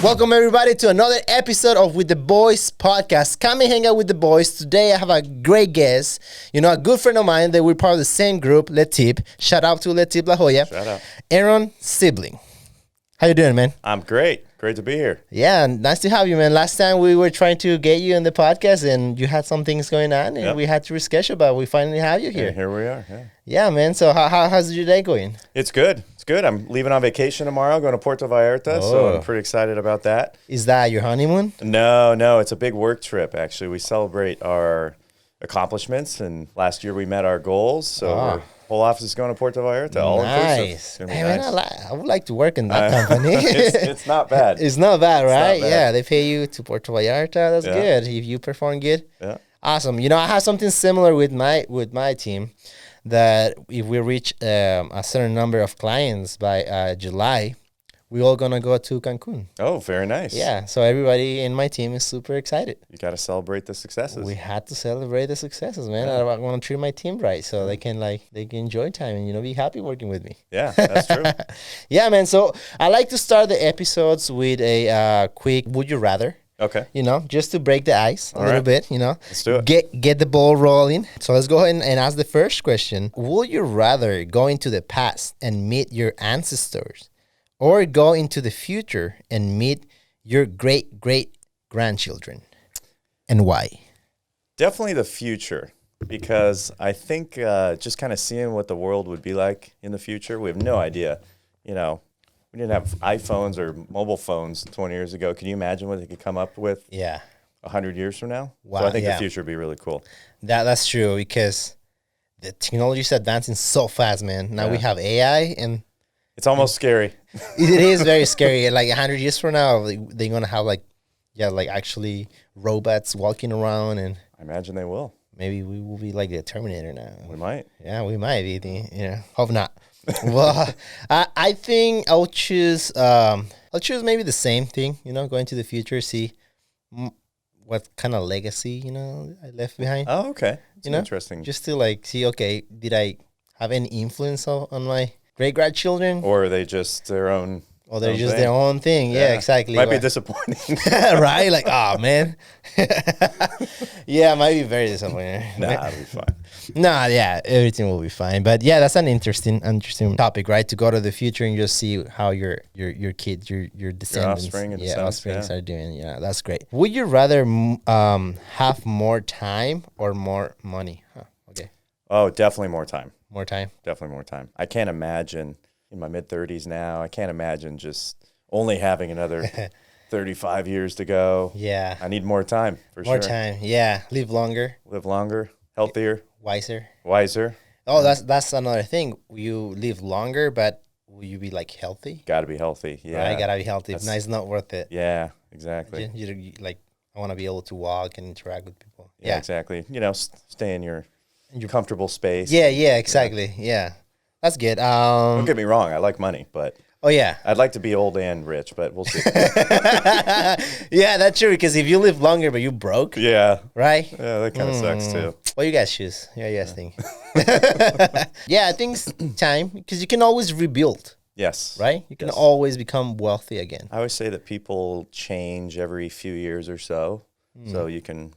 Welcome everybody to another episode of With the Boys podcast. Come and hang out with the boys. Today I have a great guest, a good friend of mine that we're part of the same group, Letip. Shout out to Letip La Jolla. Shout out. Aaron Sibley. How you doing, man? I'm great. Great to be here. Yeah, nice to have you, man. Last time we were trying to get you in the podcast and you had some things going on and we had to reschedule, but we finally have you here. And here we are. Yeah. Yeah, man. So how's your day going? It's good. It's good. I'm leaving on vacation tomorrow, going to Puerto Vallarta, so I'm pretty excited about that. Is that your honeymoon? No. It's a big work trip, actually. We celebrate our accomplishments, and last year we met our goals, so our whole office is going to Puerto Vallarta, all inclusive. Hey, man, I would like to work in that company. It's not bad. It's not bad, right? Not bad. Yeah, they pay you to Puerto Vallarta. That's good. If you perform good, awesome. I have something similar with my team. That if we reach a certain number of clients by July, we're all gonna go to Cancun. Oh, very nice. Yeah, so everybody in my team is super excited. You got to celebrate the successes. We had to celebrate the successes, man. Yeah. I want to treat my team right so they can enjoy time and be happy working with me. Yeah, that's true. Yeah, man. So I like to start the episodes with a quick "Would you rather." Okay. Just to break the ice a little bit. Let's do it. Get the ball rolling. So let's go ahead and ask the first question. Would you rather go into the past and meet your ancestors, or go into the future and meet your great-great-grandchildren? And why? Definitely the future, because I think just kind of seeing what the world would be like in the future, we have no idea. We didn't have iPhones or mobile phones 20 years ago. Can you imagine what they could come up with 100 years from now? Wow, So I think the future would be really cool. That's true, because the technology is advancing so fast, man. Now we have AI, and it's almost scary. it is very scary. Like 100 years from now, they're going to have actually robots walking around, and I imagine they will. maybe we will be like the Terminator now. We might. Yeah, we might be. Hope not. Well, I think I'll choose maybe the same thing. Going to the future, see what kind of legacy I left behind. Oh, okay. It's interesting. Just to see, okay, did I have any influence on my great grandchildren, Or are they just their own? or they're just their own thing? Yeah, exactly. Might be disappointing. Right? Like, oh man. Yeah, it might be very disappointing. Nah, it'll be fine. Nah, yeah, everything will be fine. But yeah, that's an interesting topic, right? To go to the future and just see how your kids, your descendants, offspring and descendants, are doing. Yeah, that's great. Would you rather have more time or more money? Okay, Oh, definitely more time. more time. Definitely more time. I can't imagine in my mid-30s now. I can't imagine just only having another 35 years to go. Yeah, I need more time for more sure. time. Yeah, live longer, Live longer, healthier, wiser. wiser. Oh, that's another thing. You live longer, but will you be healthy? Got to be healthy. Yeah. Right, gotta be healthy. If not, it's not worth it. Yeah, exactly. You I want to be able to walk and interact with people. Yeah, exactly. Stay in your comfortable space. Yeah, exactly. Yeah. That's good. Don't get me wrong. I like money, but Oh, yeah. I'd like to be old and rich, but we'll see. Yeah, that's true, because if you live longer but you broke, Yeah. right? Yeah, that kind of sucks too. What you guys choose? Yeah, you guys think? Yeah, I think it's time, because you can always rebuild, Yes. right? You can Yes. always become wealthy again. I always say that people change every few years or so. So you can,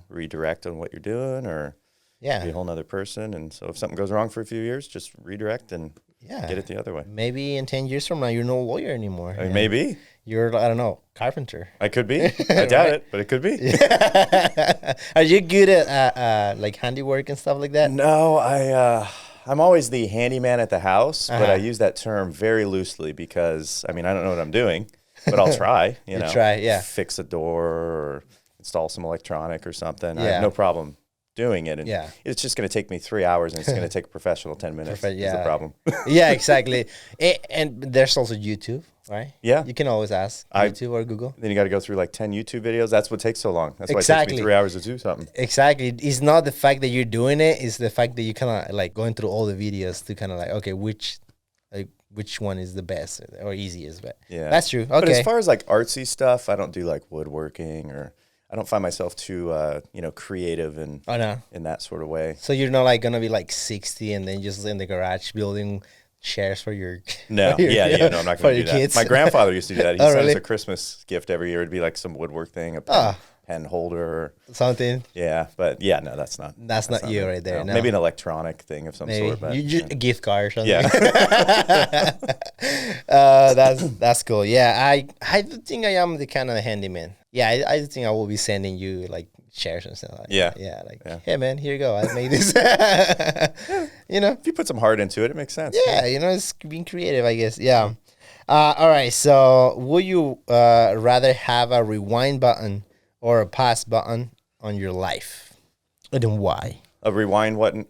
redirect on what you're doing or be a Yeah. whole nother person. And so if something goes wrong for a few years, just redirect and Yeah. get it the other way. Maybe in 10 years from now, you're no lawyer anymore. I mean, maybe. You're, I don't know, carpenter. I could be. I doubt it, but it could be. Are you good at handiwork and stuff like that? No, I'm always the handyman at the house, but I Uh-huh. use that term very loosely because, I don't know what I'm doing, but I'll try, try, yeah. fix a door or install some electronic or something. I Yeah. have no problem doing it. And Yeah. it's just going to take me 3 hours and it's going to take a professional 10 minutes. Perfect, Is the yeah. problem. Yeah, exactly. And there's also YouTube, right? Yeah. You can always ask YouTube or Google. Then you got to go through like 10 YouTube videos. That's what takes so long. That's why it Exactly. takes me 3 hours to do something. Exactly. It's not the fact that you're doing it. It's the fact that you kind of going through all the videos to kind of okay, which one is the best or easiest. But Yeah. that's true. But as Okay. far as like artsy stuff, I don't do like woodworking or I don't find myself too, creative and Oh, no. in that sort of way. So you're not going to be 60 and then just in the garage building shares for your No, for your, no, I'm not for going to your do that. kids? My grandfather used to do that. He Oh, sent really? us a Christmas gift every year. It'd be like some woodwork thing, a pen holder. Or, Something. but yeah, no, that's not. That's not you me. right there. No. Maybe an electronic thing of some Maybe sort. But you just a gift card or something. yeah, That's cool. Yeah, I do think I am the kind of handyman. Yeah, I do think I will be sending you like shares and stuff like that. Yeah, like hey man, here you go. I made this. You know. If you put some heart into it, it makes sense. Yeah, you know, it's being creative, I guess. Yeah. All right. So, would you rather have a rewind button or a pause button on your life, and then why? A rewind button,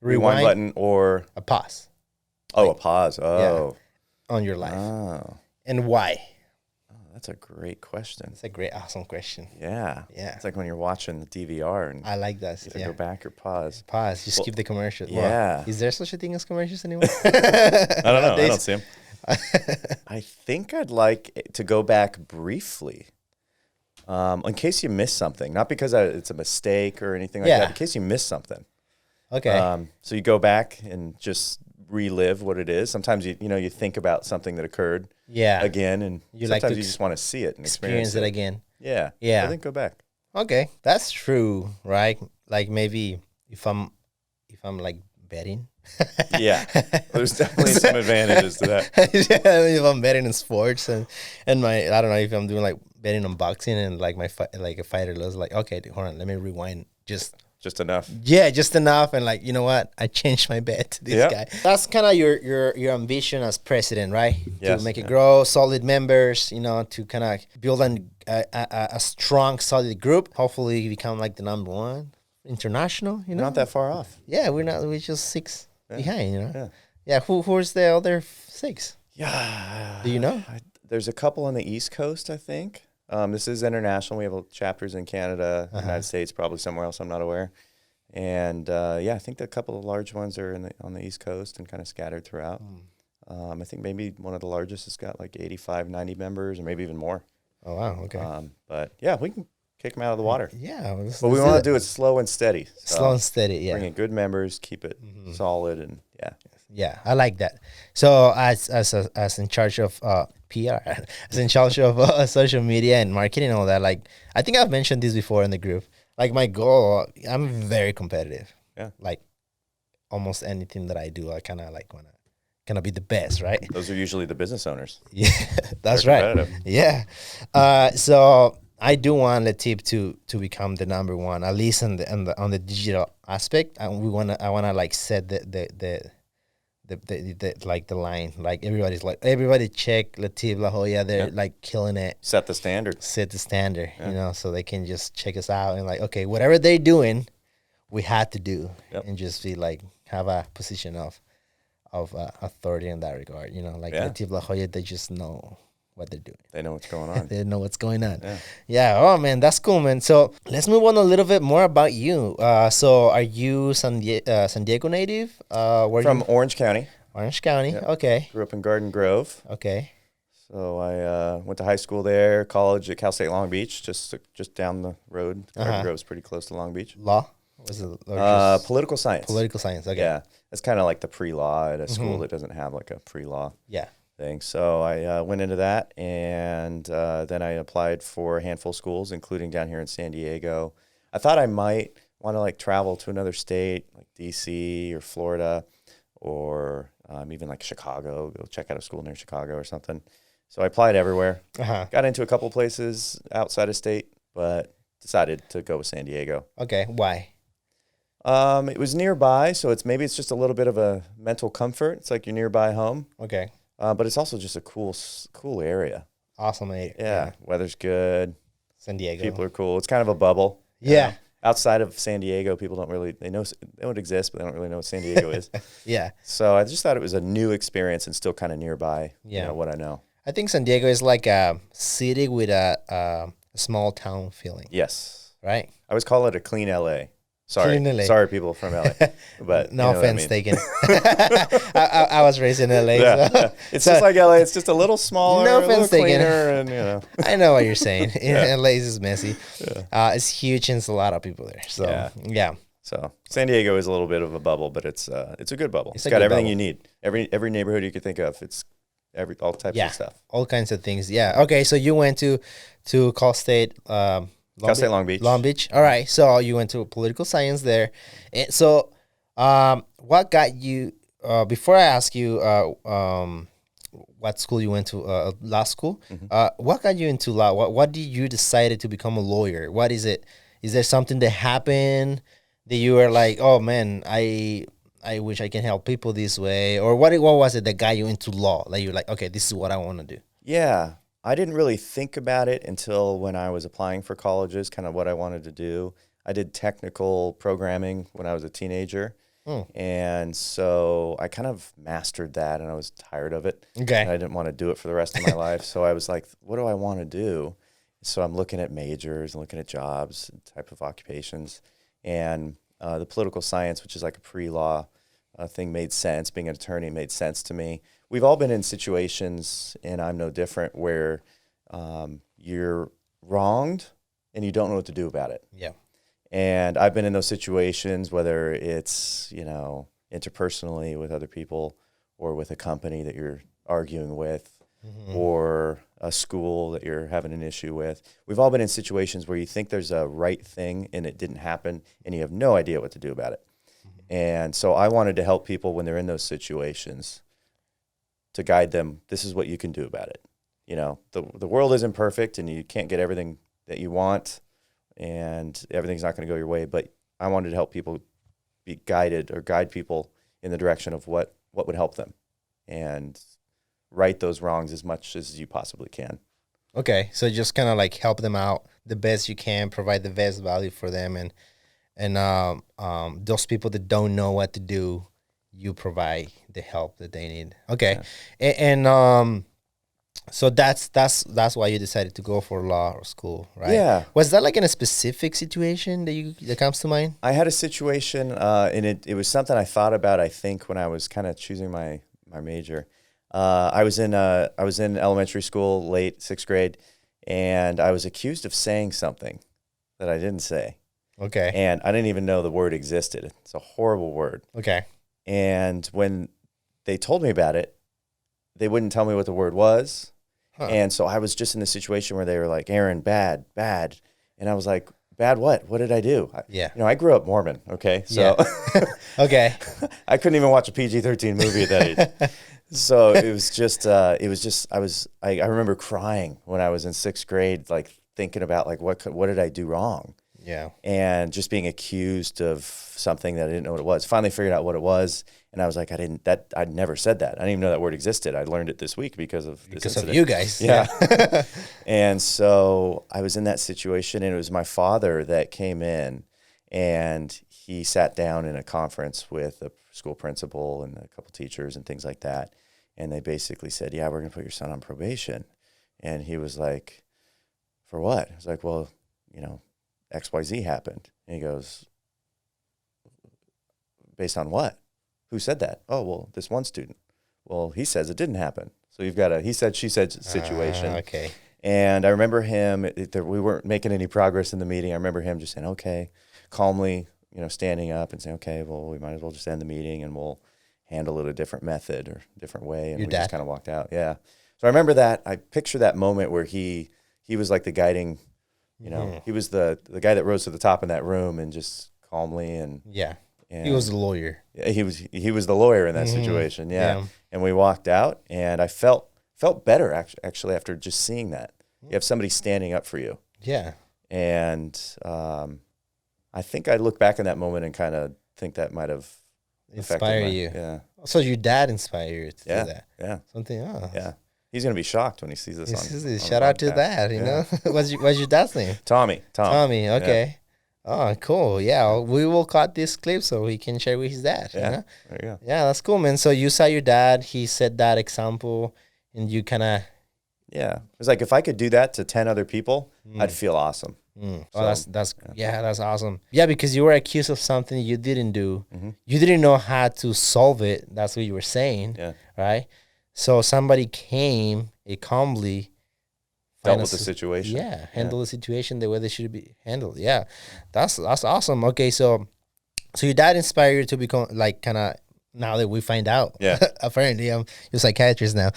rewind button, or A pause. a pause. Oh, on your life, oh, and why? that's a great question. It's a great, awesome question. Yeah, Yeah. It's like when you're watching the DVR and I like that. either Yeah. go back or pause. Pause. Just skip the commercials. Yeah. Well, is there such a thing as commercials anymore? I don't know. I Nowadays? don't see them. I think I'd like to go back briefly, in case you miss something. Not because it's a mistake or anything like that. In case you miss something. Okay. So you go back and just relive what it is. Sometimes you think about something that occurred. Yeah. Again, and You like sometimes to you just want to see it and experience it again. Yeah. Yeah. I think go back. Okay, that's true, right? Like maybe if I'm like betting. Yeah. There's definitely some advantages to that. Yeah, if I'm betting in sports and my I don't know if I'm doing like betting on boxing and like like a fighter loses, like okay, hold on, let me rewind Just enough. Yeah, just enough, and like you know what, I changed my bet to this guy. That's kind of your ambition as president, right? Yes, to make it grow, solid members, to kind of build a strong, solid group. Hopefully, become like the number one international. Not that far off. Yeah, we're just 6 behind. Yeah. Who's the other 6? Yeah. Do you know? There's a couple on the East Coast, I think. This is international. We have chapters in Canada, United States, probably somewhere else I'm not aware. And I think a couple of large ones are on the East Coast and kind of scattered throughout. I think maybe one of the largest has got like 85, 90 members, or maybe even more. Oh wow, okay. But yeah, we can kick them out of the water. Yeah, but we want to do it slow and steady. So slow and steady. Yeah, bring in good members, keep it solid, and Yeah, I like that. So as in charge of PR, as in charge of social media and marketing and all that, like I think I've mentioned this before in the group. Like my goal, I'm very competitive. Yeah. Like almost anything that I do, I kind of like want to kind of be the best, right? Those are usually the business owners. Yeah, that's They're right. Yeah. So I do want Latif to become the number one, at least on the digital aspect. And I wanna like set the like the line, like everybody check Latif La Jolla, they're like killing it. Set the standard. Set the standard, so they can just check us out and like, okay, whatever they're doing, we had to do, and just be like have a position of authority in that regard. Like Latif La Jolla, they just know what they're doing. They know what's going on. They know what's going on. Yeah. Oh man, that's cool, man. So let's move on a little bit more about you. So are you San Diego native? From Orange County. Orange County. Yep. Okay. Grew up in Garden Grove. Okay. So I went to high school there, college at Cal State Long Beach, just down the road. Garden Grove's pretty close to Long Beach. Law? Was it political science. Political science. Okay. Yeah, it's kind of like the pre-law at a school that doesn't have like a pre-law. Thing. So I went into that, and then I applied for a handful of schools, including down here in San Diego. I thought I might want to like travel to another state, like DC or Florida, or even like Chicago, go check out a school near Chicago or something. So I applied everywhere. Got into a couple places outside of state, but decided to go with San Diego. Okay, why? It was nearby, so maybe it's just a little bit of a mental comfort. It's like you're nearby home. Okay. But it's also just a cool area. Awesome area. Yeah, weather's good. San Diego. People are cool. It's kind of a bubble. Yeah. Outside of San Diego, people don't really, they don't exist, but they don't really know what San Diego is. Yeah. So I just thought it was a new experience and still kind of nearby, what I know. I think San Diego is like a city with a small town feeling. Yes. Right? I always call it a clean LA. Sorry. Clean LA. Sorry, people from LA. But no offense taken. I was raised in LA. Yeah, so. yeah. It's just like LA. It's just a little smaller, no a little offense taken. cleaner, and I know what you're saying. LA is messy. It's huge and there's a lot of people there. So yeah. So San Diego is a little bit of a bubble, but it's a good bubble. It's a got good everything bubble. you need. Every neighborhood you could think of. It's all types Yeah, of stuff. all kinds of things. Yeah. Okay, so you went to Cal State, Cal State Long Beach. Long Beach. All right. So you went to political science there, and so what got you? Before I ask you, what school you went to, law school. What got you into law? What did you decided to become a lawyer? What is it? Is there something that happened that you were like, oh man, I wish I can help people this way, or what was it that got you into law? Like you're like, okay, this is what I want to do. Yeah, I didn't really think about it until when I was applying for colleges, kind of what I wanted to do. I did technical programming when I was a teenager. And so I kind of mastered that, and I was tired of it. Okay. And I didn't want to do it for the rest of my life. So I was like, what do I want to do? So I'm looking at majors and looking at jobs and type of occupations. And the political science, which is like a pre-law thing, made sense. Being an attorney made sense to me. We've all been in situations, and I'm no different, where you're wronged and you don't know what to do about it. Yeah. And I've been in those situations, whether it's, interpersonally with other people, or with a company that you're arguing with, or a school that you're having an issue with. We've all been in situations where you think there's a right thing and it didn't happen, and you have no idea what to do about it. And so I wanted to help people when they're in those situations, to guide them. This is what you can do about it. The world isn't perfect, and you can't get everything that you want, and everything's not going to go your way, but I wanted to help people be guided, or guide people in the direction of what would help them, and right those wrongs as much as you possibly can. Okay, so just kind of like help them out the best you can, provide the best value for them, and those people that don't know what to do, you provide the help that they need. Okay, Yeah. and so that's why you decided to go for law school, right? Yeah. Was that like in a specific situation that comes to mind? I had a situation, and it was something I thought about, I think, when I was kind of choosing my major. I was in elementary school, late 6th grade, and I was accused of saying something that I didn't say. Okay. And I didn't even know the word existed. It's a horrible word. Okay. And when they told me about it, they wouldn't tell me what the word was. Huh. And so I was just in a situation where they were like, Aaron, bad. And I was like, bad what? What did I do? I grew up Mormon, okay? So okay. I couldn't even watch a PG-13 movie at that age. So it was just, I remember crying when I was in 6th grade, like thinking about like, what did I do wrong? Yeah. And just being accused of something that I didn't know what it was. Finally figured out what it was, and I was like, I'd never said that. I didn't even know that word existed. I learned it this week because of this incident. Of you guys. Yeah. And so I was in that situation, and it was my father that came in, and he sat down in a conference with a school principal and a couple teachers and things like that. And they basically said, yeah, we're going to put your son on probation. And he was like, for what? I was like, well, XYZ happened. And he goes, based on what? Who said that? Oh, well, this one student. Well, he says it didn't happen. So you've got a he said, she said situation. Okay. And I remember him, we weren't making any progress in the meeting. I remember him just saying, okay, calmly, standing up and saying, okay, well, we might as well just end the meeting and we'll handle it a different method or different way. And Your we dad? just kind of walked out. Yeah. So I remember that. I picture that moment where he was like the guiding, he was the guy that rose to the top in that room and just calmly and he was the lawyer. Yeah, he was the lawyer in that situation. Yeah. And we walked out, and I felt better actually after just seeing that. You have somebody standing up for you. Yeah. And I think I look back in that moment and kind of think that might have inspired you. Yeah. So your dad inspired you to do that. Yeah. Something. Yeah. He's gonna be shocked when he sees this. Shout out to that. You know, what's your dad's name? Tommy. Tommy. Okay. Yeah. Oh, cool. Yeah, we will cut this clip so he can share with his dad. Yeah. You know? There you go. Yeah, that's cool, man. So you saw your dad. He set that example, and you kind of. Yeah. It was like if I could do that to 10 other people, I'd feel awesome. Oh, that's awesome. Yeah, because you were accused of something you didn't do. You didn't know how to solve it. That's what you were saying. Yeah. Right. So somebody came, calmly dealt with the situation. Yeah, handle the situation the way they should be handled. Yeah, that's awesome. Okay, so So your dad inspired you to become like kind of, now that we find out, Yeah. apparently you're a psychiatrist now.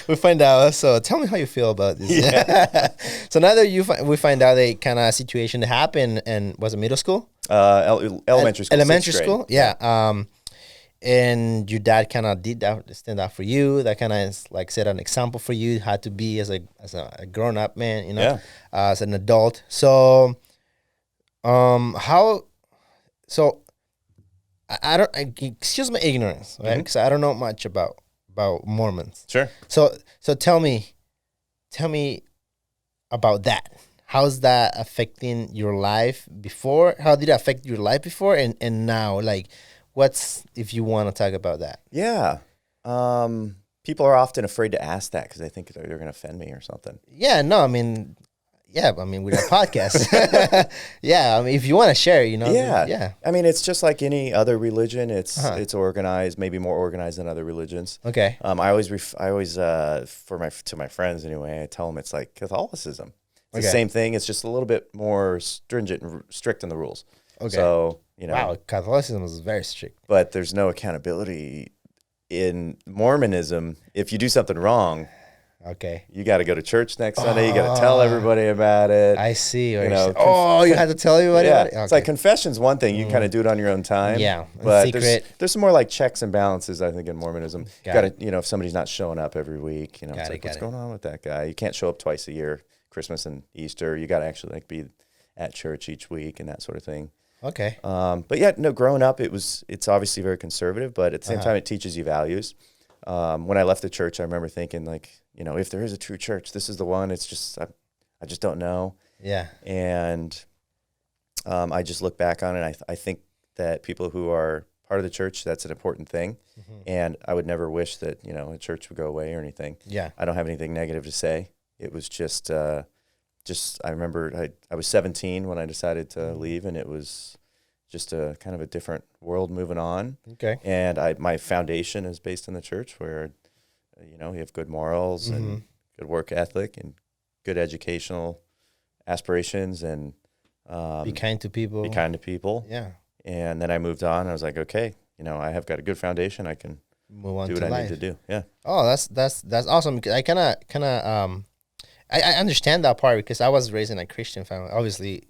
We find out. So tell me how you feel about this. Yeah. So now that we find out a kind of situation that happened, and was it middle school? Elementary school. Elementary 6th grade. school, yeah. And your dad kind of did that, stand up for you. That kind of like set an example for you how to be as a grown up man, Yeah. as an adult. So, how? So, I don't. Excuse my ignorance, right? Because I don't know much about Mormons. Sure. So tell me about that. How's that affecting your life before? How did it affect your life before and now? Like, what's, if you want to talk about that? Yeah. People are often afraid to ask that because they think they're going to offend me or something. Yeah, no, I mean, with a podcast. Yeah, I mean, if you want to share, Yeah. I mean, it's just like any other religion. It's organized, maybe more organized than other religions. Okay. I always to my friends anyway, I tell them it's like Catholicism. It's the same thing. It's just a little bit more stringent and strict in the rules. Okay. So, wow, Catholicism is very strict. But there's no accountability in Mormonism. If you do something wrong, okay, you got to go to church next Sunday. You got to tell everybody about it. I see. You had to tell everybody about it? Yeah, it's like confession's one thing. You kind of do it on your own time. Yeah, but secret. There's some more like checks and balances, I think, in Mormonism. Got you got to, if somebody's not showing up every week, it's like, what's going on with that guy? You can't show up twice a year, Christmas and Easter. You got to actually like be at church each week and that sort of thing. Okay. But yeah, no, growing up, it's obviously very conservative, but at the same time, it teaches you values. When I left the church, I remember thinking like, if there is a true church, this is the one. It's just, I just don't know. Yeah. And I just look back on it. I think that people who are part of the church, that's an important thing. And I would never wish that, a church would go away or anything. Yeah. I don't have anything negative to say. It was just I remember I was 17 when I decided to leave, and it was just a kind of a different world moving on. Okay. And my foundation is based in the church where, you have good morals and good work ethic and good educational aspirations and be kind to people. Be kind to people. Yeah. And then I moved on. I was like, okay, I have got a good foundation. I can move on do what I need to do. Yeah. Oh, that's awesome. Because I kind of I understand that part because I was raised in a Christian family. Obviously,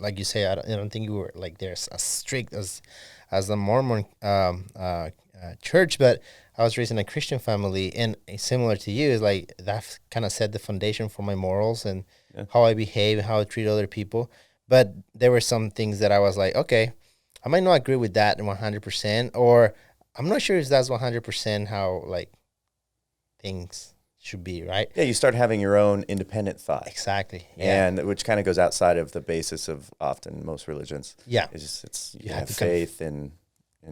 like you say, I don't think you were like there's as strict as the Mormon church, but I was raised in a Christian family, and similar to you, is like that kind of set the foundation for my morals and how I behave, how I treat other people. But there were some things that I was like, okay, I might not agree with that 100%, or I'm not sure if that's 100% how like things should be, right? Yeah, you start having your own independent thought. Exactly. Yeah. And which kind of goes outside of the basis of often most religions. Yeah. You have faith and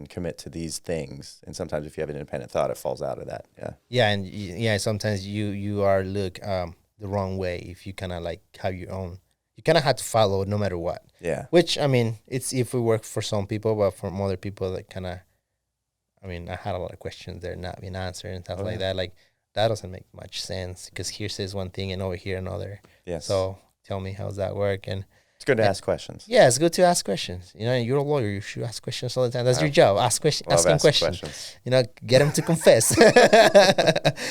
commit to these things. And sometimes if you have an independent thought, it falls out of that. Yeah. Yeah. And sometimes you are the wrong way if you kind of like have your own. You kind of have to follow no matter what. Yeah. Which, I mean, it's if we work for some people, but for other people that kind of, I mean, I had a lot of questions there not being answered and stuff like that. Like, that doesn't make much sense because here says one thing and over here another. Yes. So tell me, how's that work? And it's good to ask questions. Yeah, it's good to ask questions. You're a lawyer. You should ask questions all the time. That's your job. Asking questions. Get them to confess.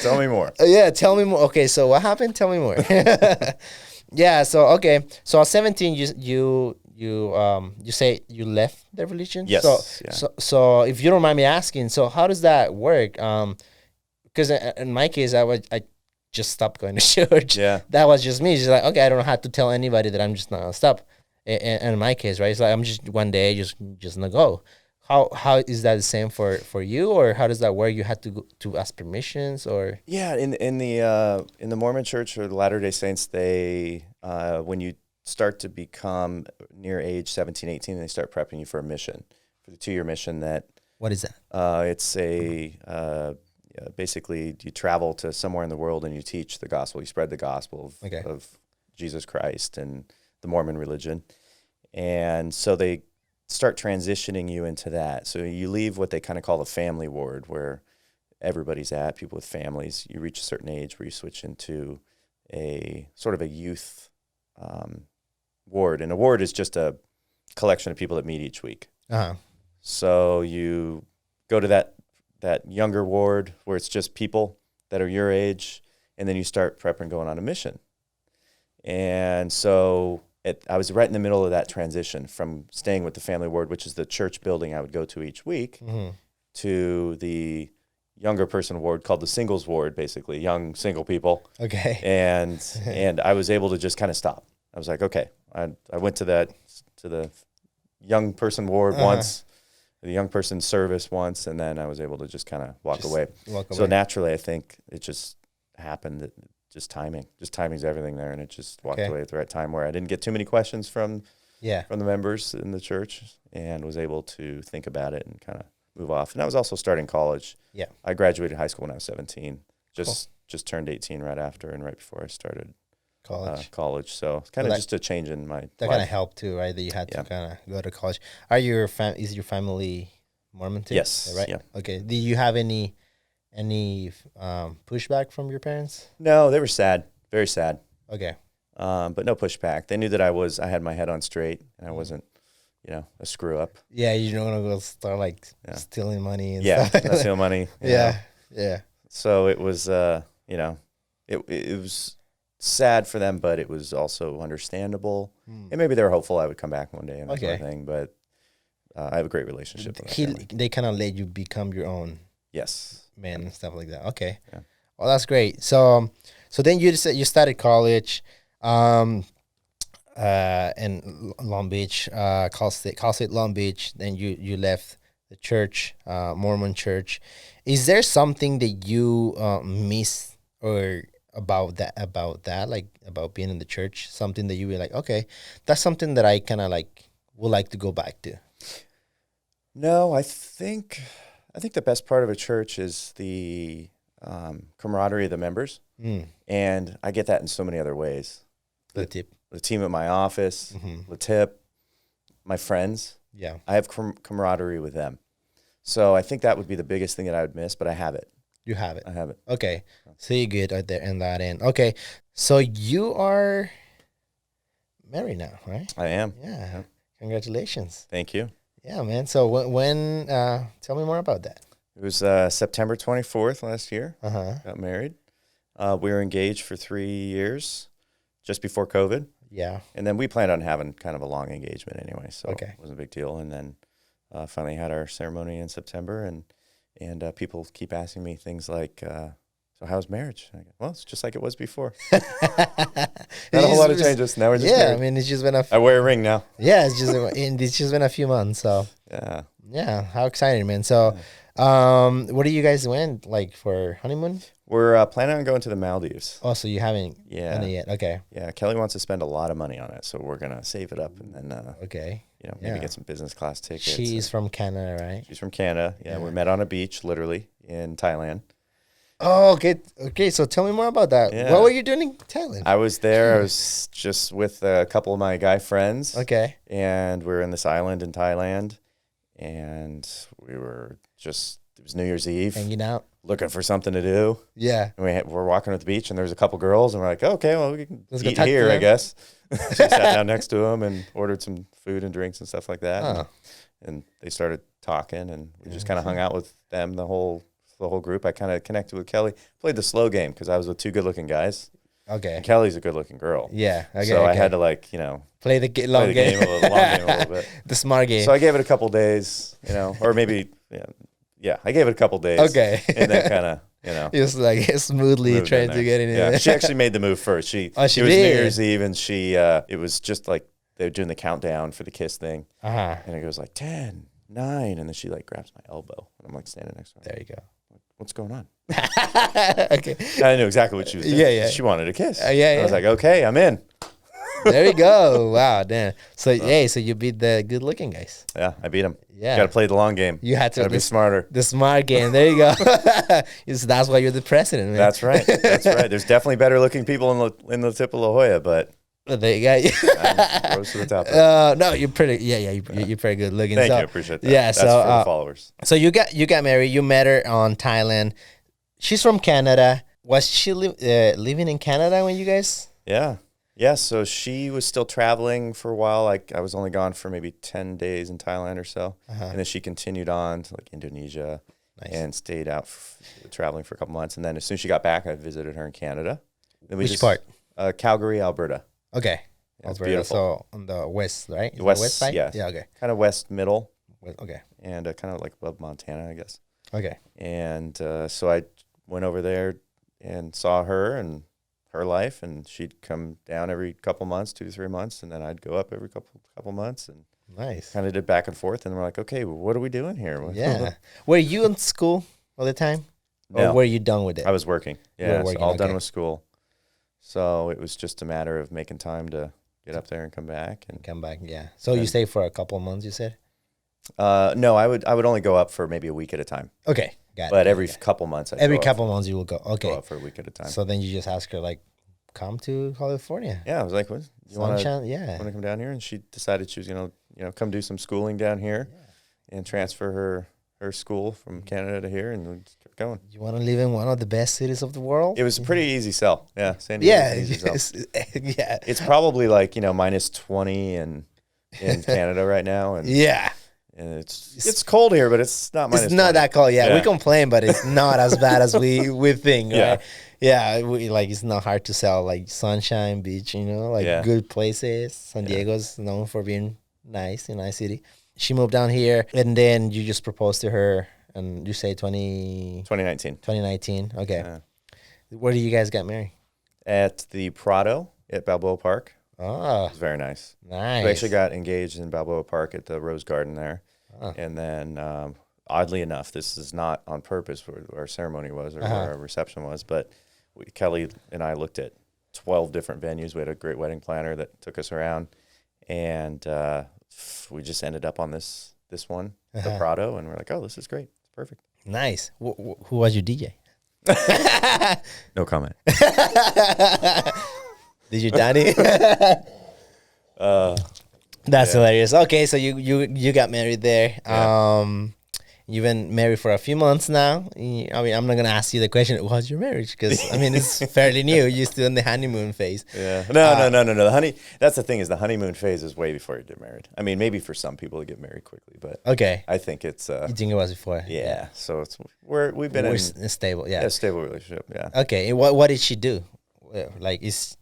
Tell me more. Yeah, tell me more. Okay, so what happened? Tell me more. Yeah. So okay. So at 17, you say you left the religion. Yes. So if you don't mind me asking, so how does that work? Because in my case, I just stopped going to church. Yeah. That was just me. Just like, okay, I don't have to tell anybody that I'm just not gonna stop. And in my case, right, it's like I'm just one day just gonna go. How is that the same for you, or how does that work? You had to go to ask permissions, or in the Mormon Church or the Latter-day Saints, they when you start to become near age 17, 18, they start prepping you for a mission, for the 2-year mission. What is that? It's basically you travel to somewhere in the world and you teach the gospel. You spread the gospel of Jesus Christ and the Mormon religion. And so they start transitioning you into that. So you leave what they kind of call the family ward, where everybody's at, people with families. You reach a certain age where you switch into a sort of a youth ward. And a ward is just a collection of people that meet each week. Uh-huh. So you go to that younger ward where it's just people that are your age, and then you start prepping going on a mission. And so I was right in the middle of that transition from staying with the family ward, which is the church building I would go to each week, to the younger person ward called the singles ward, basically young single people. Okay. And I was able to just kind of stop. I was like, okay, I went to the young person ward once, the young person service once, and then I was able to just kind of walk away. So naturally, I think it just happened that just timing's everything there. And it just walked away at the right time where I didn't get too many questions from the members in the church, and was able to think about it and kind of move off. And I was also starting college. Yeah. I graduated high school when I was 17, just turned 18 right after and right before I started college. So it's kind of just a change in my That kind of helped too, right? That you had to kind of go to college. Is your family Mormon too? Yes. Right. Yeah. Okay. Do you have any pushback from your parents? No, they were sad, very sad. Okay. But no pushback. They knew that I had my head on straight and I wasn't, a screw up. Yeah, you don't want to go start like stealing money and stuff. Yeah, not stealing money. Yeah. So it was, it was sad for them, but it was also understandable. And maybe they were hopeful I would come back one day and that sort of thing. But I have a great relationship with my family. They kind of let you become your own man and stuff like that. Okay. Yeah. Well, that's great. So then you started college, in Long Beach, Cal State Long Beach. Then you left the church, Mormon church. Is there something that you miss or about that, like about being in the church? Something that you were like, okay, that's something that I kind of like would like to go back to. No, I think the best part of a church is the camaraderie of the members, and I get that in so many other ways. The team at my office, the tip, my friends. Yeah, I have camaraderie with them. So I think that would be the biggest thing that I would miss, but I have it. You have it. I have it. Okay, so you're good right there in that end. Okay, so you are married now, right? I am. Yeah. Congratulations. Thank you. Yeah, man. So when tell me more about that. It was September 24th last year. Got married. We were engaged for 3 years, just before COVID. Yeah. And then we planned on having kind of a long engagement anyway, so it wasn't a big deal. And then finally had our ceremony in September, and people keep asking me things like, so how's marriage? I go, well, it's just like it was before. Not a whole lot of changes. Now we're just married. I mean, it's just been I wear a ring now. Yeah, it's just been a few months. So yeah, how exciting, man. So, what do you guys went like for honeymoon? We're planning on going to the Maldives. Oh, so you haven't done it yet? Okay. Yeah, Kelly wants to spend a lot of money on it, so we're gonna save it up and then maybe get some business class tickets. She's from Canada, right? She's from Canada. Yeah, we met on a beach, literally in Thailand. Oh, okay. Okay, so tell me more about that. Yeah. What were you doing in Thailand? I was there. I was just with a couple of my guy friends. Okay. And we were in this island in Thailand, and we were just, it was New Year's Eve. Hanging out. Looking for something to do. Yeah. And we're walking at the beach, and there's a couple girls, and we're like, okay, well, we can eat here, I guess. So we sat down next to them and ordered some food and drinks and stuff like that. And they started talking, and we just kind of hung out with them, the whole group. I kind of connected with Kelly. Played the slow game because I was with two good-looking guys. Okay. And Kelly's a good-looking girl. Yeah. Okay. So I had to play the long game a little bit. The smart game. So I gave it a couple days, or maybe, I gave it a couple days. Okay. And then kind of, just like smoothly trying to get in there. Yeah. She actually made the move first. It was New Year's Eve, and it was just like they were doing the countdown for the kiss thing. And it goes like 10, 9, and then she like grabs my elbow, and I'm like standing next to her. There you go. What's going on? Okay. I knew exactly what she was doing. Yeah. She wanted a kiss. I was like, okay, I'm in. There you go. Wow, damn. So you beat the good-looking guys. Yeah, I beat them. Yeah. Got to play the long game. You had to be smarter. The smart game. There you go. That's why you're the president, man. That's right. There's definitely better-looking people in the tip of La Jolla, but they got you. Rose to the top. No, you're pretty. You're pretty good looking. Thank you. I appreciate that. Yeah. That's for the followers. So you got married. You met her on Thailand. She's from Canada. Was she living in Canada when you guys? Yeah. Yeah, so she was still traveling for a while. Like I was only gone for maybe 10 days in Thailand or so. And then she continued on to like Indonesia and stayed out traveling for a couple months. And then as soon as she got back, I visited her in Canada. Then Which part? Calgary, Alberta. Okay. Yeah, it's Alberta, beautiful. so on the west, right? Is it West, west side? yeah. Yeah, okay. Kind of west middle Okay. and kind of like above Montana, I guess. Okay. And so I went over there and saw her and her life, and she'd come down every couple months, 2 to 3 months, and then I'd go up every couple months, and Nice. kind of did back and forth. And we're like, okay, well, what are we doing here? Yeah. Were you in school all the time? No. Or were you done with it? I was working. Yeah, working, so all done okay. with school. So it was just a matter of making time to get up there and come back. And Come back, yeah. So you stayed for a couple of months, you said? no, I would only go up for maybe a week at a time. Okay, got it. But every Okay. couple months, I'd Every go couple of months you will go. up, Okay. go up for a week at a time. So then you just ask her, like, come to California. Yeah, I was like, what? You want to Sunshine, yeah. come down here? And she decided she was going to come do some schooling down here and transfer her school from Canada to here, and we just kept going. You want to live in one of the best cities of the world? It was a pretty easy sell. Yeah, San Diego. Yeah, Easy sell. yeah. It's probably like, minus 20 in Canada right now. And Yeah. and it's cold here, but it's not minus It's not 20. that cold. Yeah, we Yeah. complain, but it's not as bad as we think, Yeah. right? Yeah, it's not hard to sell, like sunshine, beach, Yeah. good places. San Diego's known for being nice, a nice city. She moved down here, and then you just proposed to her, and you say 2019 2019. Okay. Yeah. Where do you guys get married? at the Prado at Balboa Park. Oh, It was very nice. nice. We actually got engaged in Balboa Park at the Rose Garden there. And then, oddly enough, this is not on purpose where our ceremony was or where our reception was, but Kelly and I looked at 12 different venues. We had a great wedding planner that took us around, and we just ended up on this one, the Prado, and we're like, oh, this is great. It's perfect. Nice. Who was your DJ? No comment. Did you Danny? That's hilarious. Okay, so you got married there. Yeah. You've been married for a few months now. I mean, I'm not gonna ask you the question, "How's your marriage?" Because I mean, it's fairly new. You're still in the honeymoon phase. Yeah. No. That's the thing, is the honeymoon phase is way before you get married. I mean, maybe for some people to get married quickly, but Okay, I think it's you think it was before? yeah. So we've been We're in stable. Yeah. a stable relationship. Yeah. Okay. And what did she do? Like, does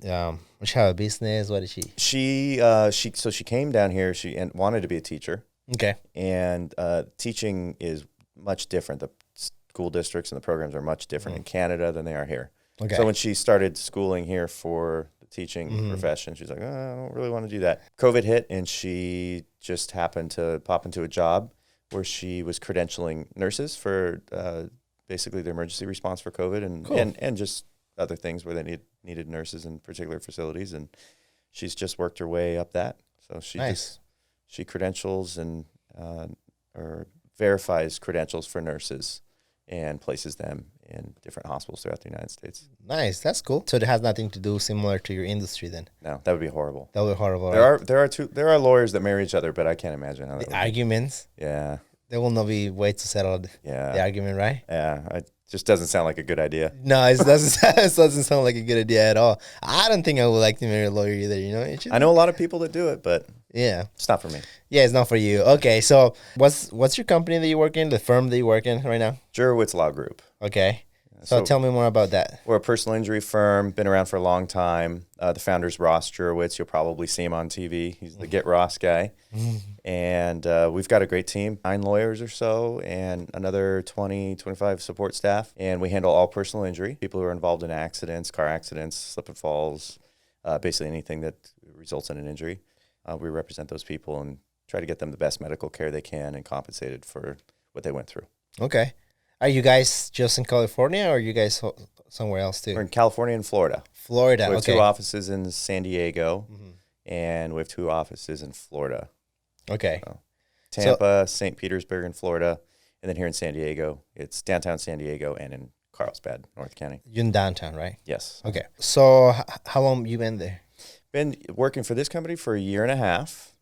she have a business? What did she? She came down here. She wanted to be a teacher, Okay. and teaching is much different. The school districts and the programs are much different in Canada than they are here. Okay. So when she started schooling here for the teaching profession, she's like, oh, I don't really want to do that. COVID hit, and she just happened to pop into a job where she was credentialing nurses for basically the emergency response for COVID and just other things where they needed nurses in particular facilities. And she's just worked her way up that. So she credentials and or verifies credentials for nurses and places them in different hospitals throughout the United States. Nice. That's cool. So it has nothing to do similar to your industry then. No, that would be horrible. That would be horrible. Right? There are lawyers that marry each other, but I can't imagine how that would be. Arguments. Yeah. There will not be way to settle the argument, right? Yeah. It just doesn't sound like a good idea. No, it doesn't sound like a good idea at all. I don't think I would like to marry a lawyer either, It's just, I know a lot of people that do it, but yeah. it's not for me. Yeah, it's not for you. Okay, so what's your company that you work in, the firm that you work in right now? Jurowitz Law Group. Okay. So tell me more about that. We're a personal injury firm, been around for a long time. The founder's Ross Jurowitz. You'll probably see him on TV. He's the Get Ross guy. And we've got a great team, 9 lawyers or so, and another 20, 25 support staff. And we handle all personal injury, people who are involved in accidents, car accidents, slip and falls, basically anything that results in an injury. We represent those people and try to get them the best medical care they can and compensated for what they went through. Okay. Are you guys just in California, or are you guys somewhere else too? We're in California and Florida. Florida, We have okay. 2 offices in San Diego, and we have 2 offices in Florida. Okay. So, Tampa, St. Petersburg in Florida, and then here in San Diego, it's downtown San Diego and in Carlsbad, North County. You're in downtown, right? Yes. Okay. So how long you been there? Been working for this company for a year and a half.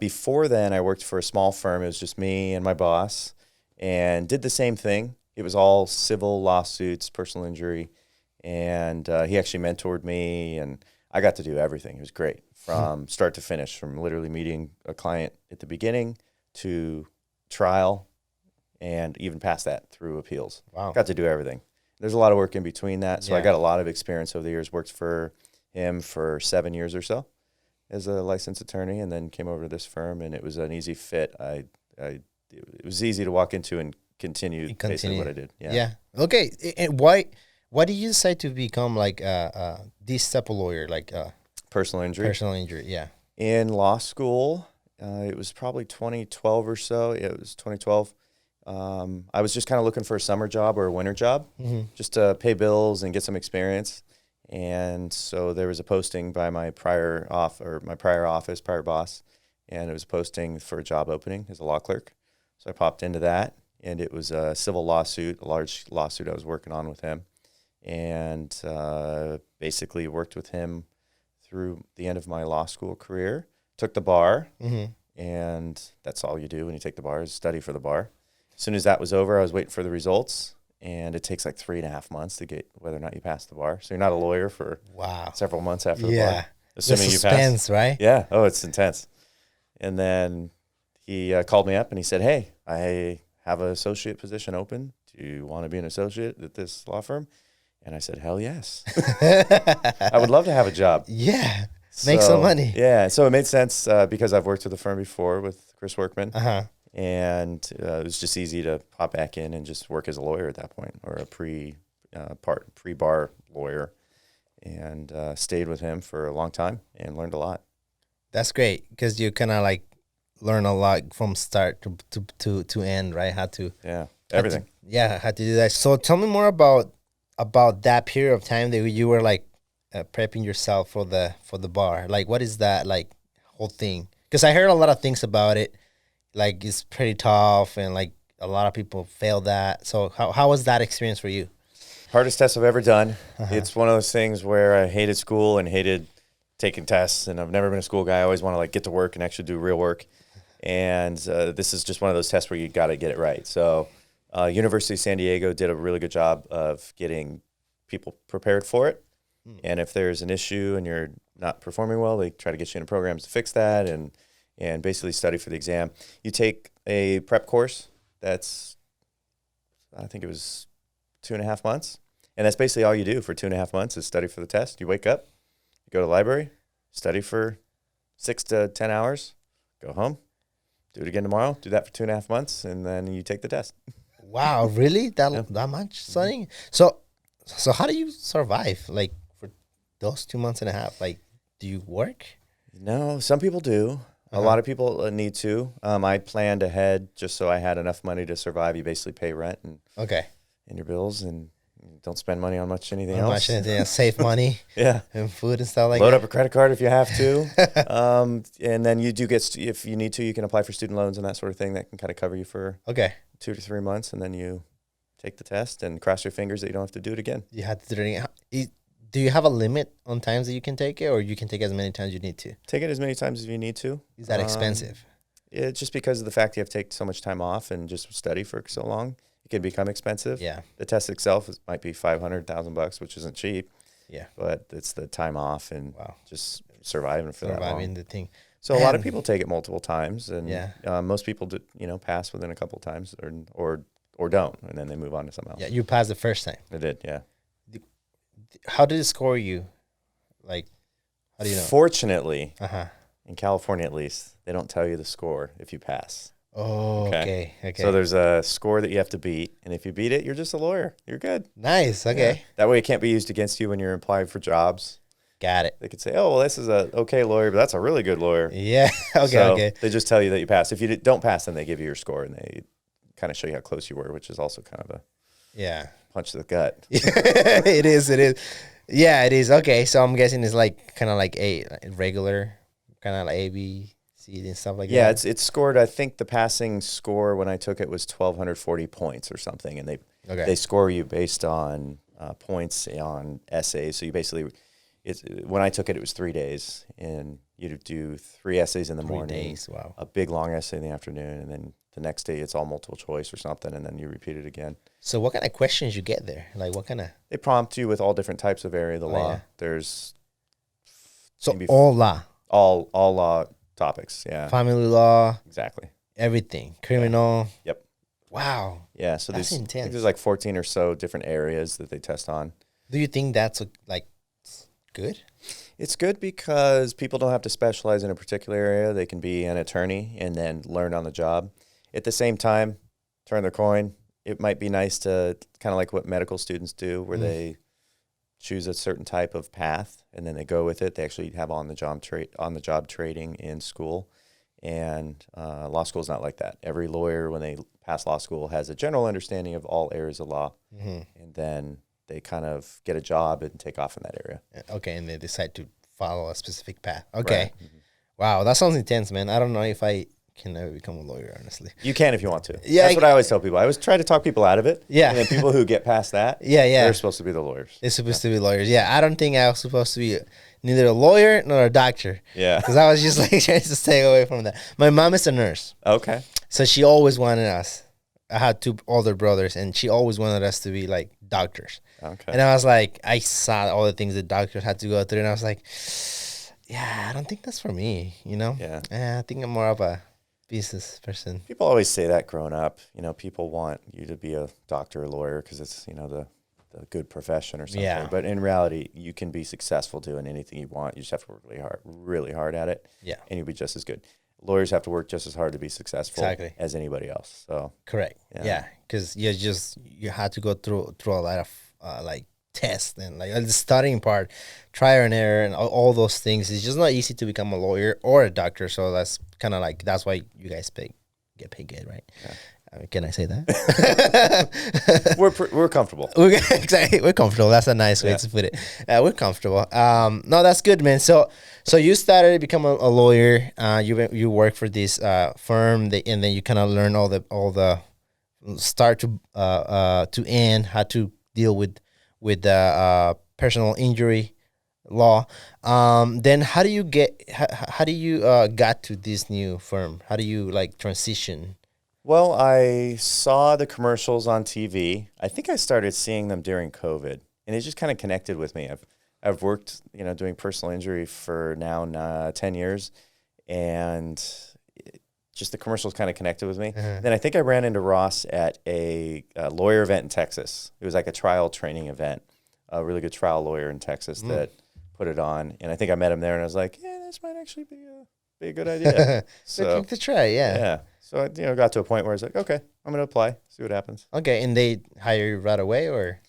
Before then, I worked for a small firm. It was just me and my boss, and did the same thing. It was all civil lawsuits, personal injury, and he actually mentored me, and I got to do everything. It was great from start to finish, from literally meeting a client at the beginning to trial and even past that through appeals. Wow. Got to do everything. There's a lot of work in between that. So I got a lot of experience over the years, worked for him for 7 years or so as a licensed attorney, and then came over to this firm, and it was an easy fit. It was easy to walk into and continue basically what I did. Yeah. Okay. And why did you decide to become like this type of lawyer, like Personal injury. personal injury? Yeah. In law school, it was probably 2012 or so. Yeah, it was 2012. I was just kind of looking for a summer job or a winter job, just to pay bills and get some experience. And so there was a posting by my prior boss, and it was posting for a job opening as a law clerk. So I popped into that, and it was a civil lawsuit, a large lawsuit I was working on with him, and basically worked with him through the end of my law school career. Took the bar, and that's all you do when you take the bar is study for the bar. As soon as that was over, I was waiting for the results, and it takes like 3.5 months to get whether or not you pass the bar. So you're not a lawyer for several months after the bar. Assuming the suspense, you pass. right? Yeah. Oh, it's intense. And then he called me up and he said, "Hey, I have an associate position open. Do you want to be an associate at this law firm?" And I said, "Hell yes." I would love to have a job. Yeah. Make some money. Yeah. So it made sense because I've worked with the firm before with Chris Workman. And it was just easy to pop back in and just work as a lawyer at that point, or a pre-bar lawyer, and stayed with him for a long time and learned a lot. That's great because you kind of like learn a lot from start to end, right? How to everything. How to do that. So tell me more about that period of time that you were like prepping yourself for the bar. Like, what is that like whole thing? Because I heard a lot of things about it. Like, it's pretty tough, and like a lot of people fail that. So how was that experience for you? Hardest test I've ever done. It's one of those things where I hated school and hated taking tests, and I've never been a school guy. I always want to like get to work and actually do real work. And this is just one of those tests where you got to get it right. So University of San Diego did a really good job of getting people prepared for it. And if there's an issue and you're not performing well, they try to get you into programs to fix that and basically study for the exam. You take a prep course that's, I think it was 2.5 months. And that's basically all you do for 2.5 months is study for the test. You wake up, you go to the library, study for 6 to 10 hours, go home, do it again tomorrow, do that for 2.5 months, and then you take the test. Wow, really? That much studying? So how do you survive like for those 2.5 months? Like, do you work? No, some people do. A lot of people need to. I planned ahead just so I had enough money to survive. You basically pay rent and your bills, and don't spend money on anything else. Save money. And food and stuff like that. Load up a credit card if you have to. And then you do get, if you need to, you can apply for student loans and that sort of thing that can kind of cover you for 2 to 3 months, and then you take the test and cross your fingers that you don't have to do it again. You have to do it again. Do you have a limit on times that you can take it, or you can take as many times you need to? Take it as many times as you need to. Is that expensive? Yeah, just because of the fact you have to take so much time off and just study for so long, it can become expensive. Yeah. The test itself might be $500,000, which isn't cheap. Yeah. But it's the time off and just surviving for that long. Surviving the thing. So a lot of people take it multiple times, and most people do, pass within a couple of times or don't, and then they move on to something else. Yeah, you passed the first time. I did, yeah. How did it score you? Like, how do you know? Fortunately, in California at least, they don't tell you the score if you pass. Oh, okay. So there's a score that you have to beat, and if you beat it, you're just a lawyer. You're good. Nice, okay. Yeah. That way it can't be used against you when you're applying for jobs. Got it. They could say, oh, well, this is a okay lawyer, but that's a really good lawyer. Yeah, okay. They just tell you that you passed. If you don't pass, then they give you your score, and they kind of show you how close you were, which is also kind of a punch to the gut. It is. Yeah, it is. Okay, so I'm guessing it's like kind of like a regular, kind of like A, B, C, and stuff like that. Yeah, it's scored. I think the passing score when I took it was 1,240 points or something, and they score you based on points on essays. So you basically, when I took it, it was 3 days, and you do 3 essays in the morning, 3 days, wow, a big long essay in the afternoon, and then the next day it's all multiple choice or something, and then you repeat it again. So what kind of questions you get there? Like what kind of? They prompt you with all different types of area of the law. Yeah. There's So maybe all law, all law topics. Yeah, family law, exactly. everything, criminal. Yep. Wow. Yeah. So That's I think intense. there's like 14 or so different areas that they test on. Do you think that's like good? It's good because people don't have to specialize in a particular area. They can be an attorney and then learn on the job. At the same time, turn the coin. It might be nice to kind of like what medical students do, where they choose a certain type of path and then they go with it. They actually have on the job training in school, and law school is not like that. Every lawyer, when they pass law school, has a general understanding of all areas of law, and then they kind of get a job and take off in that area. Okay, and they decide to follow a specific path. Okay. Right. Mm-hmm. Wow, that sounds intense, man. I don't know if I can ever become a lawyer, honestly. You can if you want to. Yeah, That's what I always tell people. I always try to talk people out of it. Yeah. And then people who get past that, Yeah. they're supposed to be the lawyers. They're supposed to be lawyers. Yeah, I don't think I was supposed to be neither a lawyer nor a doctor. Yeah. Because I was just like trying to stay away from that. My mom is a nurse. Okay. So she always wanted us. I had two older brothers, and she always wanted us to be like doctors. Okay. And I was like, I saw all the things that doctors had to go through, and I was like, yeah, I don't think that's for me, you know? Yeah. I think I'm more of a business person. People always say that growing up. You know, people want you to be a doctor or lawyer because it's, you know, the good profession or something. Yeah. But in reality, you can be successful doing anything you want. You just have to work really hard at it. Yeah. And you'll be just as good. Lawyers have to work just as hard to be successful as anybody else. So Correct. Yeah. Because you had to go through a lot of like tests and like the studying part, trial and error, and all those things. It's just not easy to become a lawyer or a doctor. So that's kind of like, that's why you guys get paid good, right? Yeah. Can I say that? we're comfortable. Exactly, we're comfortable. That's a nice way to put it. We're comfortable. No, that's good, man. So you started to become a lawyer. You work for this firm, and then you kind of learn all the start to end, how to deal with personal injury law. Then how do you got to this new firm? How do you like transition? Well, I saw the commercials on TV. I think I started seeing them during COVID, and it just kind of connected with me. I've worked, you know, doing personal injury for now 10 years, and just the commercials kind of connected with me. Then I think I ran into Ross at a lawyer event in Texas. It was like a trial training event, a really good trial lawyer in Texas that put it on, and I think I met him there, and I was like, yeah, this might actually be a good idea. So to try, yeah. So I, got to a point where I was like, okay, I'm going to apply, see what happens. Okay, and they hire you right away, or?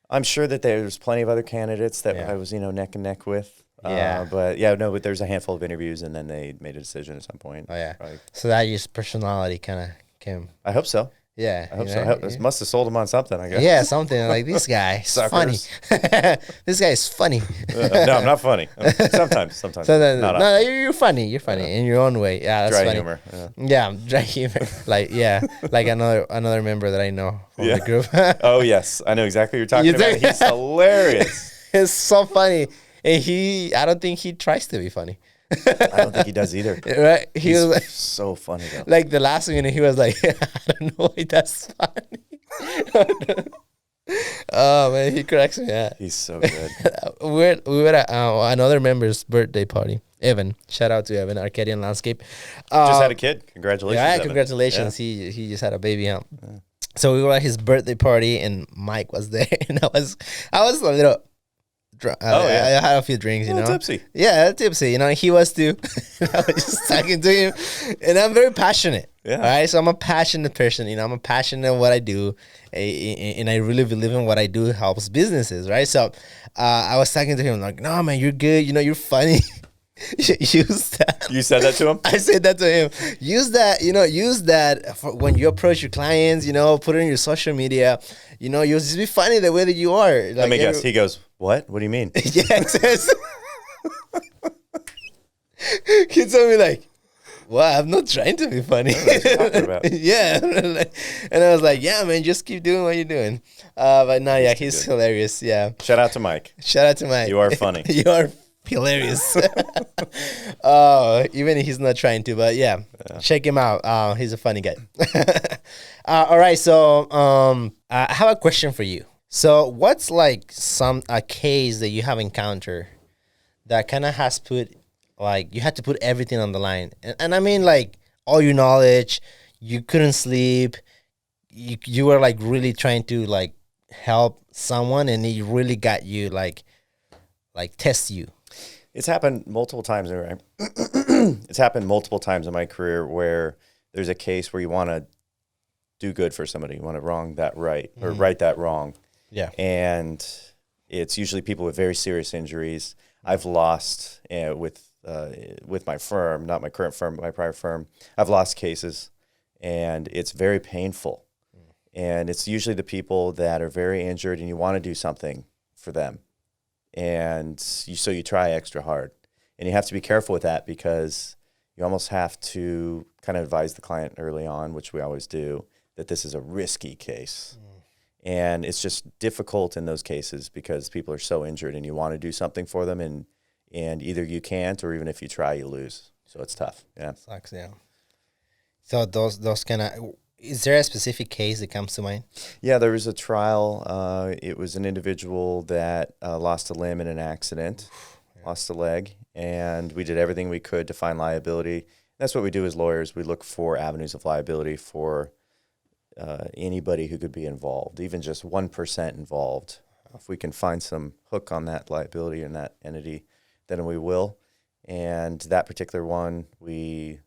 I'm sure that there's plenty of other candidates that I was, neck and neck with. Yeah. But there's a handful of interviews, and then they made a decision at some point. Oh, yeah. Probably. So that just personality kind of came. I hope so. Yeah. I hope so. It must have sold them on something, I guess. Yeah, something like this guy is funny. This guy is funny. No, I'm not funny. Sometimes. No, you're funny. You're funny in your own way. Yeah, that's dry funny. humor. Yeah, dry humor. Like another member that I know from the group. Oh yes, I know exactly what you're talking about. He's hilarious. It's so funny, and I don't think he tries to be funny. I don't think he does either. Right? He's was like, so funny though. Like the last minute, he was like, I don't know why that's funny. Oh man, he cracks me up. He's so good. we were at another member's birthday party. Evan, shout out to Evan, Arcadian Landscape. Just had a kid. Congratulations. Yeah, Evan. congratulations. Yeah. He just had a baby. Yeah. So we were at his birthday party, and Mike was there, and I was a little. I had a few drinks, tipsy. Yeah, tipsy. He was too. I was just talking to him, and I'm very passionate. Yeah. All right, so I'm a passionate person. I'm a passionate in what I do, and I really believe in what I do helps businesses. Right. So, I was talking to him like, "No, man, you're good. You're funny." Use that. You said that to him? I said that to him. Use that, use that for when you approach your clients, put it on your social media. You'll just be funny the way that you are. Like, let me guess. He goes, what? What do you mean? Yeah, he told me like, well, I'm not trying to be funny. Yeah. And I was like, yeah, man, just keep doing what you're doing. But no, yeah, he's hilarious. Yeah. Shout out to Mike. You are funny. You are hilarious. Even if he's not trying to, but yeah. Check him out. He's a funny guy. All right, so I have a question for you. So what's like a case that you have encountered that kind of has put, like, you had to put everything on the line. And I mean, like, all your knowledge, you couldn't sleep. You were, like, really trying to, like, help someone, and it really got you, like test you. It's happened multiple times. It's happened multiple times in my career where there's a case where you want to do good for somebody. You want to wrong that right, or right that wrong. Yeah. And it's usually people with very serious injuries. I've lost with my firm, not my current firm, but my prior firm. I've lost cases, and it's very painful. And it's usually the people that are very injured, and you want to do something for them. And so you try extra hard. And you have to be careful with that, because you almost have to kind of advise the client early on, which we always do, that this is a risky case. And it's just difficult in those cases because people are so injured and you want to do something for them, and either you can't, or even if you try, you lose. So it's tough. Yeah. Sucks, yeah. So those kind of, is there a specific case that comes to mind? Yeah, there was a trial. It was an individual that lost a limb in an accident, lost a leg, and we did everything we could to find liability. That's what we do as lawyers. We look for avenues of liability for anybody who could be involved, even just 1% involved. If we can find some hook on that liability in that entity, then we will. And that particular one, we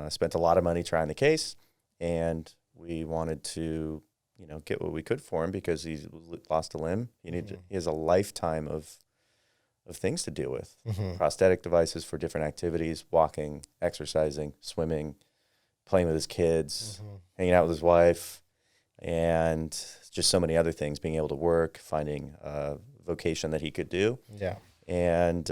spent a lot of money trying the case, and we wanted to, get what we could for him because he lost a limb. He has a lifetime of things to deal with. Prosthetic devices for different activities, walking, exercising, swimming, playing with his kids, hanging out with his wife, and just so many other things, being able to work, finding a vocation that he could do. Yeah. And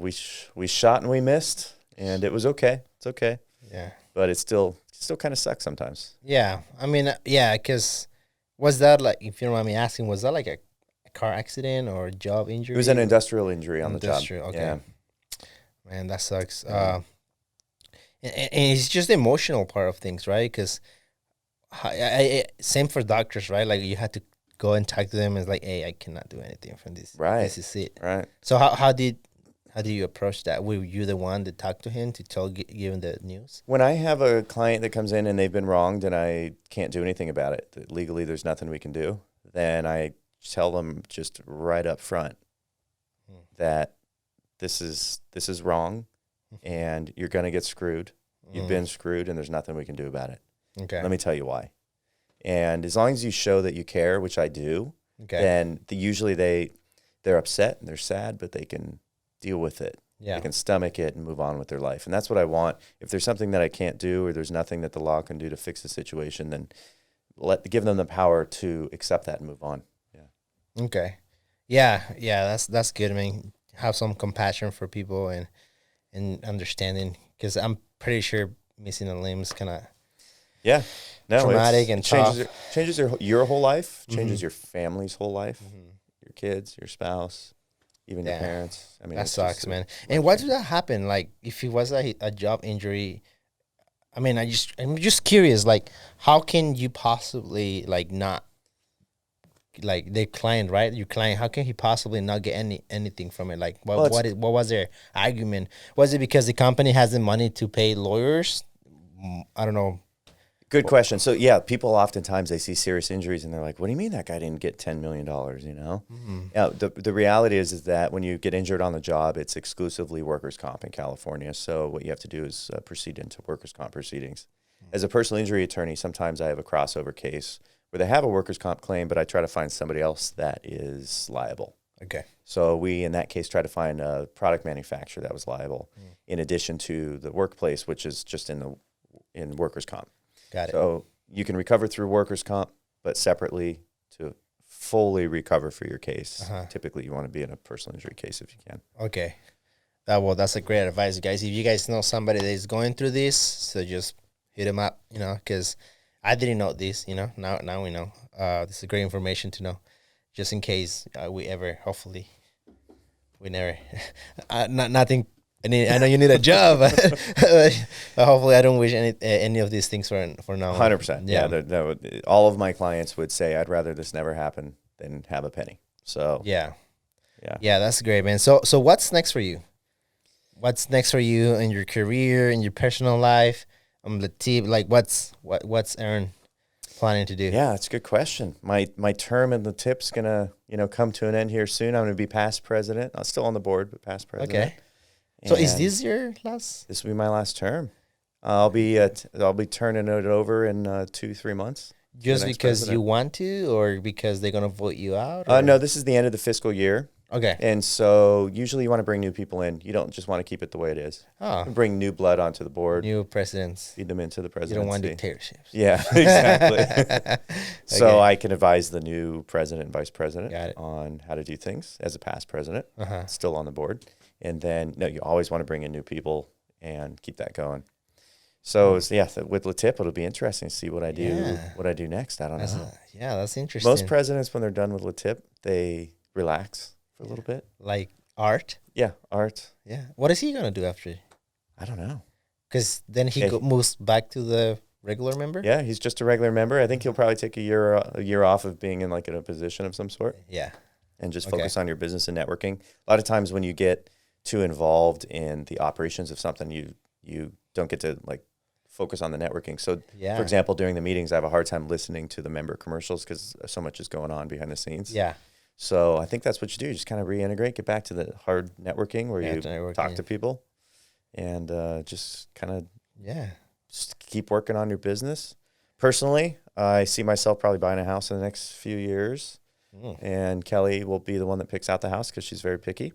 we shot and we missed, and it was okay. It's okay. Yeah. But it still kind of sucks sometimes. Yeah. I mean, yeah, because was that, like, if you don't mind me asking, was that like a car accident or a job injury? It was an industrial injury on the job. Okay. Yeah. Man, that sucks. And it's just the emotional part of things, right? Because same for doctors, right? Like, you had to go and talk to them. It's like, hey, I cannot do anything from this. Right. This is it. Right. So how did you approach that? Were you the one that talked to him to give him the news? When I have a client that comes in and they've been wronged and I can't do anything about it, that legally there's nothing we can do, then I tell them just right up front that this is wrong, and you're going to get screwed. You've been screwed, and there's nothing we can do about it. Okay. Let me tell you why. And as long as you show that you care, which I do, then usually they're upset and they're sad, but they can deal with it. Yeah. They can stomach it and move on with their life. And that's what I want. If there's something that I can't do, or there's nothing that the law can do to fix the situation, then give them the power to accept that and move on. Yeah. Okay. Yeah. That's good. I mean, have some compassion for people and understanding, because I'm pretty sure missing a limb is kind of traumatic and tough. Changes your whole life, changes your family's whole life, your kids, your spouse, even your parents. I mean, that sucks, man. And why did that happen? Like, if it was a job injury, I mean, I'm just curious, like, how can you possibly, like, not, like, the client, right? Your client, how can he possibly not get anything from it? Like, what was their argument? Was it because the company has the money to pay lawyers? I don't know. Good question. So yeah, people oftentimes, they see serious injuries and they're like, what do you mean that guy didn't get $10 million, Now, the reality is that when you get injured on the job, it's exclusively workers' comp in California. So what you have to do is proceed into workers' comp proceedings. As a personal injury attorney, sometimes I have a crossover case where they have a workers' comp claim, but I try to find somebody else that is liable. Okay. So we, in that case, try to find a product manufacturer that was liable, in addition to the workplace, which is just in workers' comp. Got it. So you can recover through workers' comp, but separately to fully recover for your case. Typically, you want to be in a personal injury case if you can. Okay. That's a great advice, guys. If you guys know somebody that is going through this, so just hit them up, because I didn't know this, now we know. This is great information to know, just in case we ever, hopefully, we never, nothing. I know you need a job, but hopefully I don't wish any of these things for now. 100%. Yeah. All of my clients would say, I'd rather this never happen than have a penny. So yeah, that's great, man. So what's next for you? What's next for you in your career, in your personal life? The team, like what's Aaron planning to do? Yeah, that's a good question. My term in the tip's gonna come to an end here soon. I'm gonna be past president. I'm still on the board, but past president. Okay. So is And this your last? this will be my last term. I'll be turning it over in 2-3 months. Just next because you president. want to, or because they're gonna vote you out? No, this is the end of the fiscal year. Okay. And so usually you want to bring new people in. You don't just want to keep it the way it is. Oh, Bring new blood onto the board, new presidents. feed them into the You presidency. don't want dictatorships. Yeah, exactly. So Okay. I can advise the new president and vice president Got it. on how to do things as a past president, Uh-huh. still on the board. And then, no, you always want to bring in new people and keep that going. So, with Latip, it'll be interesting to see what I do, Yeah. what I do next. I don't know. That's interesting. Most presidents, when they're done with Latip, they relax for a little bit. like art. Yeah, art. Yeah. What is he gonna do after? I don't know. Because then he Yeah. moves back to the regular member. Yeah, he's just a regular member. I think he'll probably take a year off of being in a position of some sort Yeah. and just Okay. focus on your business and networking. A lot of times when you get too involved in the operations of something, you don't get to focus on the networking. So, Yeah. for example, during the meetings, I have a hard time listening to the member commercials because so much is going on behind the scenes. Yeah. So I think that's what you do. Just kind of reintegrate, get back to the hard networking where Yeah, you networking, talk yeah. to people and just kind of Yeah. just keep working on your business. Personally, I see myself probably buying a house in the next few years. Mm. And Kelly will be the one that picks out the house because she's very picky.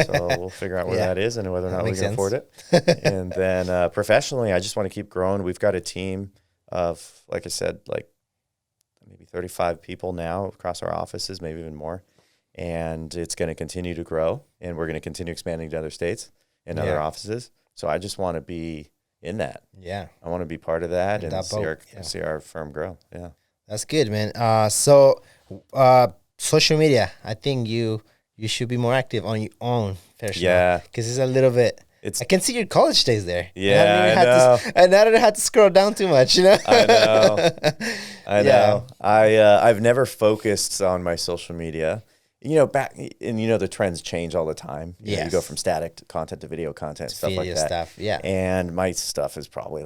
So we'll figure out where Yeah. that is and whether or That not we makes can afford it. And then professionally, I just want to keep growing. We've got a team of, like I said, maybe 35 people now across our offices, maybe even more. And it's going to continue to grow. And we're going to continue expanding to other states and other Yeah. offices. So I just want to be in that. Yeah. I want to be part of that In and that boat, yeah. see our firm grow. Yeah. That's good, man. Social media. I think you should be more active on your own personally. Yeah. Because it's a little bit. It's I can see your college days there. Yeah, I know. And I don't have to scroll down too much, you know? I know. I Yeah. know. I've never focused on my social media. The trends change all the time. You Yes. go from static to content to video content, stuff like Video that. stuff, yeah. And my stuff is probably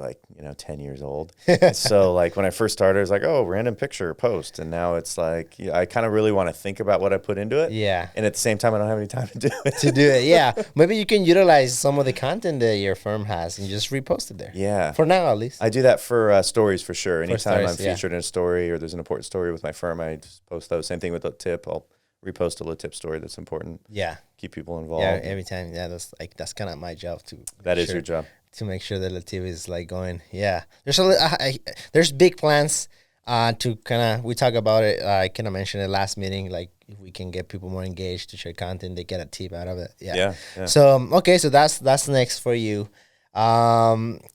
10 years old. So when I first started, it was like, oh, random picture post. And now it's I kind of really want to think about what I put into it. Yeah. And at the same time, I don't have any time to do it. To do it, yeah. Maybe you can utilize some of the content that your firm has and just repost it there. Yeah. For now, at least. I do that for stories for sure. Anytime stories, I'm yeah. featured in a story or there's an important story with my firm, I just post those. Same thing with the tip. I'll repost a little tip story that's important. Yeah. Keep people involved. Yeah, every time. Yeah, that's kind of my job to. That is sure- your job. to make sure that Lativ is going. Yeah, there's big plans. To kind of we talk about it. I kind of mentioned it last meeting. If we can get people more engaged to share content, they get a tip out of it. Yeah. Yeah. So so that's next for you.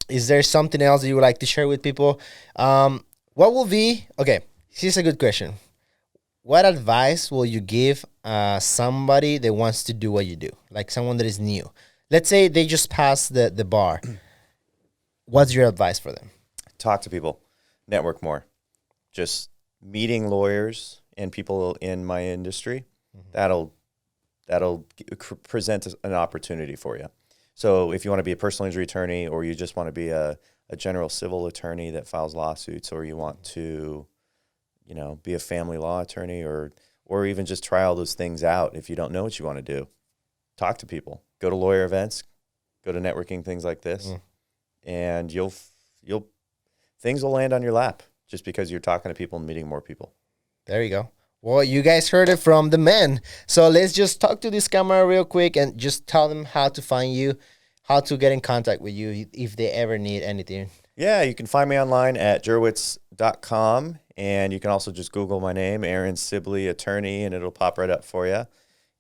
Is there something else that you would like to share with people? What will be Here's a good question. What advice will you give somebody that wants to do what you do, like someone that is new? Let's say they just passed the bar. What's your advice for them? Talk to people. Network more. Just meeting lawyers and people in my industry. That'll present an opportunity for you. So if you want to be a personal injury attorney, or you just want to be a general civil attorney that files lawsuits, or you want to be a family law attorney, or even just try all those things out. If you don't know what you want to do, talk to people, go to lawyer events, go to networking things like this, and things will land on your lap just because you're talking to people and meeting more people. There you go. Well, you guys heard it from the man. So let's just talk to this camera real quick and just tell them how to find you, how to get in contact with you if they ever need anything. Yeah, you can find me online at jurwitz.com. And you can also just Google my name, Aaron Sibley, attorney, and it'll pop right up for you.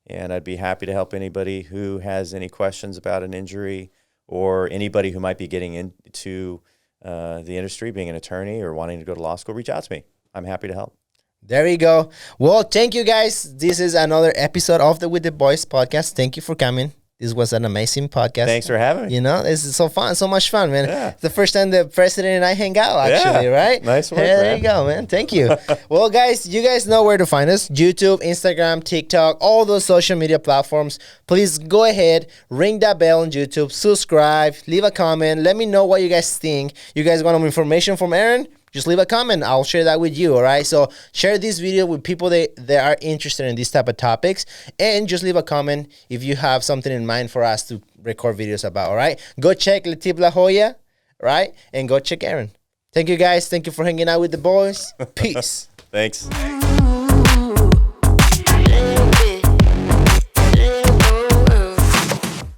And I'd be happy to help anybody who has any questions about an injury, or anybody who might be getting into the industry, being an attorney or wanting to go to law school. Reach out to me. I'm happy to help. There you go. Well, thank you guys. This is another episode of the With the Boys podcast. Thank you for coming. This was an amazing podcast. Thanks for having me. You know, this is so fun, so much fun, man. Yeah. It's the first time the president and I hang out, actually, Yeah. right? Nice work, Hey, there man. you go, man. Thank you. Well, guys, you guys know where to find us. YouTube, Instagram, TikTok, all those social media platforms. Please go ahead, ring that bell on YouTube, subscribe, leave a comment. Let me know what you guys think. You guys want more information from Aaron? Just leave a comment. I'll share that with you, all right? So share this video with people that are interested in these type of topics. And just leave a comment if you have something in mind for us to record videos about, all right? Go check Letip La Jolla, right? And go check Aaron. Thank you, guys. Thank you for hanging out with the boys. Peace. Thanks.